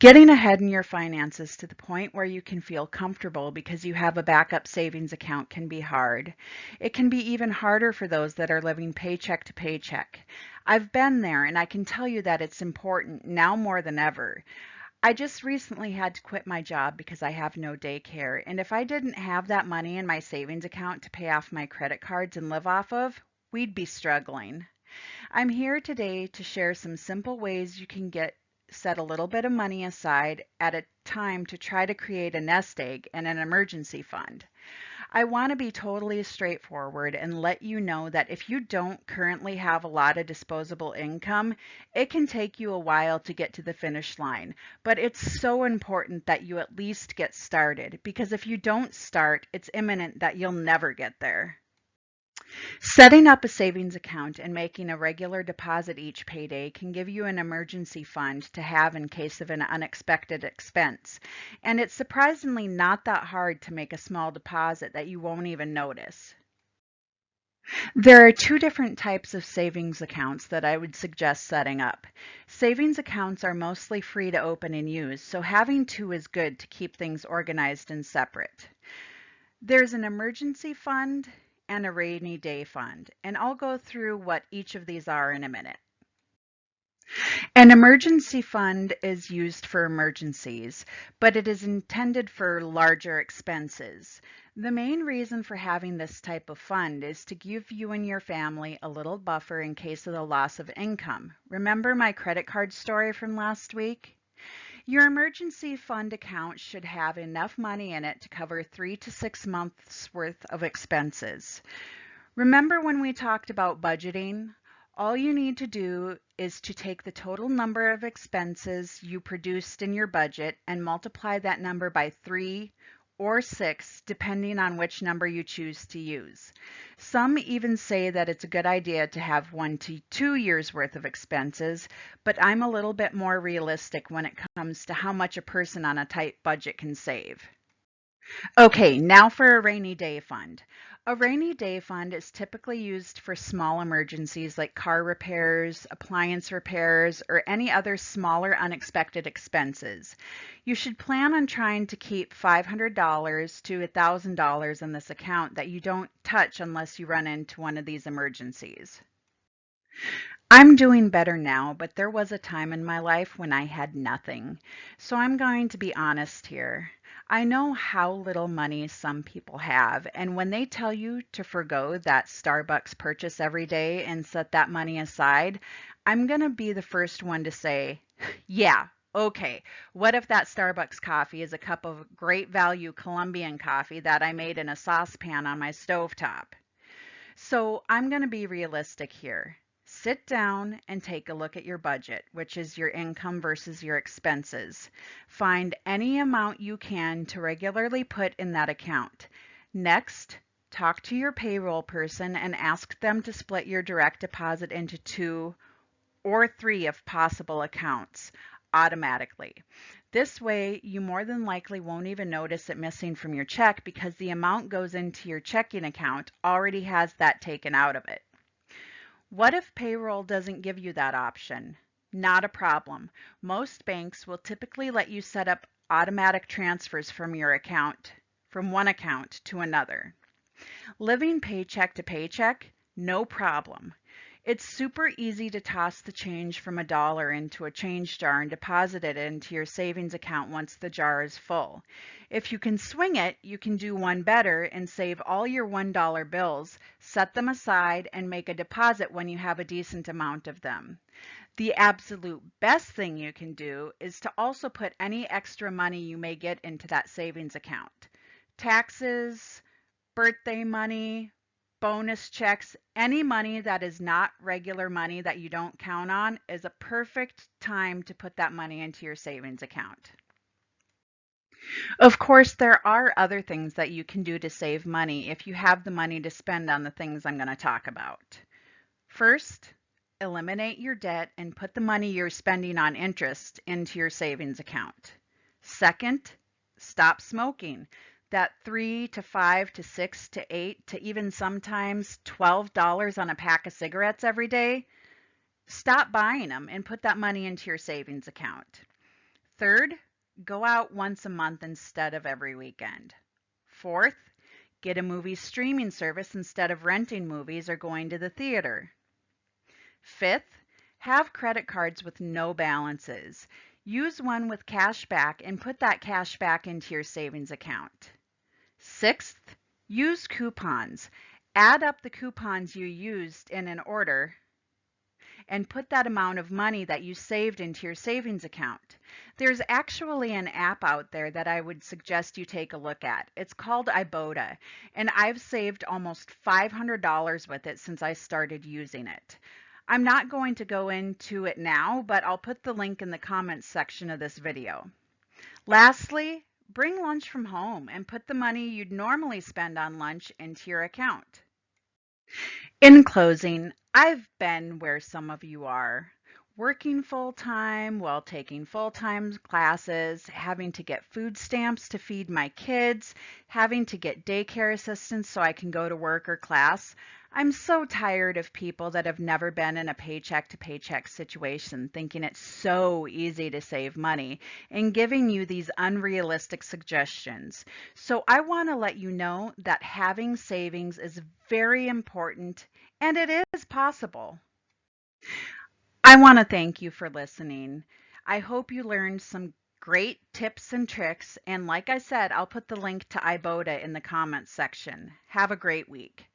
Getting ahead in your finances to the point where you can feel comfortable because you have a backup savings account can be hard. It can be even harder for those that are living paycheck to paycheck. I've been there and I can tell you that it's important now more than ever. I just recently had to quit my job because I have no daycare, and if I didn't have that money in my savings account to pay off my credit cards and live off of, we'd be struggling. I'm here today to share some simple ways you can set a little bit of money aside at a time to try to create a nest egg and an emergency fund. I want to be totally straightforward and let you know that if you don't currently have a lot of disposable income, it can take you a while to get to the finish line. But it's so important that you at least get started because if you don't start, it's imminent that you'll never get there. Setting up a savings account and making a regular deposit each payday can give you an emergency fund to have in case of an unexpected expense. And it's surprisingly not that hard to make a small deposit that you won't even notice. There are two different types of savings accounts that I would suggest setting up. Savings accounts are mostly free to open and use, so having two is good to keep things organized and separate. There's an emergency fund and a rainy day fund, and I'll go through what each of these are in a minute. An emergency fund is used for emergencies, but it is intended for larger expenses. The main reason for having this type of fund is to give you and your family a little buffer in case of the loss of income. Remember my credit card story from last week? Your emergency fund account should have enough money in it to cover 3 to 6 months worth of expenses. Remember when we talked about budgeting? All you need to do is to take the total number of expenses you produced in your budget and multiply that number by 3 or 6, depending on which number you choose to use. Some even say that it's a good idea to have 1 to 2 years worth of expenses, but I'm a little bit more realistic when it comes to how much a person on a tight budget can save. Okay, now for a rainy day fund. A rainy day fund is typically used for small emergencies like car repairs, appliance repairs, or any other smaller unexpected expenses. You should plan on trying to keep $500 to $1,000 in this account that you don't touch unless you run into one of these emergencies. I'm doing better now, but there was a time in my life when I had nothing. So I'm going to be honest here. I know how little money some people have, and when they tell you to forgo that Starbucks purchase every day and set that money aside, I'm going to be the first one to say, yeah, okay, what if that Starbucks coffee is a cup of great value Colombian coffee that I made in a saucepan on my stovetop? So I'm going to be realistic here. Sit down and take a look at your budget, which is your income versus your expenses. Find any amount you can to regularly put in that account. Next, talk to your payroll person and ask them to split your direct deposit into 2 or 3 of possible accounts automatically. This way, you more than likely won't even notice it missing from your check because the amount goes into your checking account already has that taken out of it. What if payroll doesn't give you that option? Not a problem. Most banks will typically let you set up automatic transfers from one account to another. Living paycheck to paycheck, no problem. It's super easy to toss the change from a dollar into a change jar and deposit it into your savings account once the jar is full. If you can swing it, you can do one better and save all your $1 bills, set them aside, and make a deposit when you have a decent amount of them. The absolute best thing you can do is to also put any extra money you may get into that savings account. Taxes, birthday money, bonus checks, any money that is not regular money that you don't count on is a perfect time to put that money into your savings account. Of course, there are other things that you can do to save money if you have the money to spend on the things I'm going to talk about. First, eliminate your debt and put the money you're spending on interest into your savings account. Second, stop smoking. That 3 to 5 to 6 to 8 to even sometimes $12 on a pack of cigarettes every day, stop buying them and put that money into your savings account. Third, go out once a month instead of every weekend. Fourth, get a movie streaming service instead of renting movies or going to the theater. Fifth, have credit cards with no balances. Use one with cash back and put that cash back into your savings account. Sixth, use coupons. Add up the coupons you used in an order and put that amount of money that you saved into your savings account. There's actually an app out there that I would suggest you take a look at. It's called Ibotta, and I've saved almost $500 with it since I started using it. I'm not going to go into it now, but I'll put the link in the comments section of this video. Lastly, bring lunch from home and put the money you'd normally spend on lunch into your account. In closing, I've been where some of you are, working full-time while taking full-time classes, having to get food stamps to feed my kids, having to get daycare assistance so I can go to work or class. I'm so tired of people that have never been in a paycheck to paycheck situation thinking it's so easy to save money and giving you these unrealistic suggestions. So I want to let you know that having savings is very important and it is possible. I want to thank you for listening. I hope you learned some great tips and tricks. And like I said, I'll put the link to Ibotta in the comments section. Have a great week.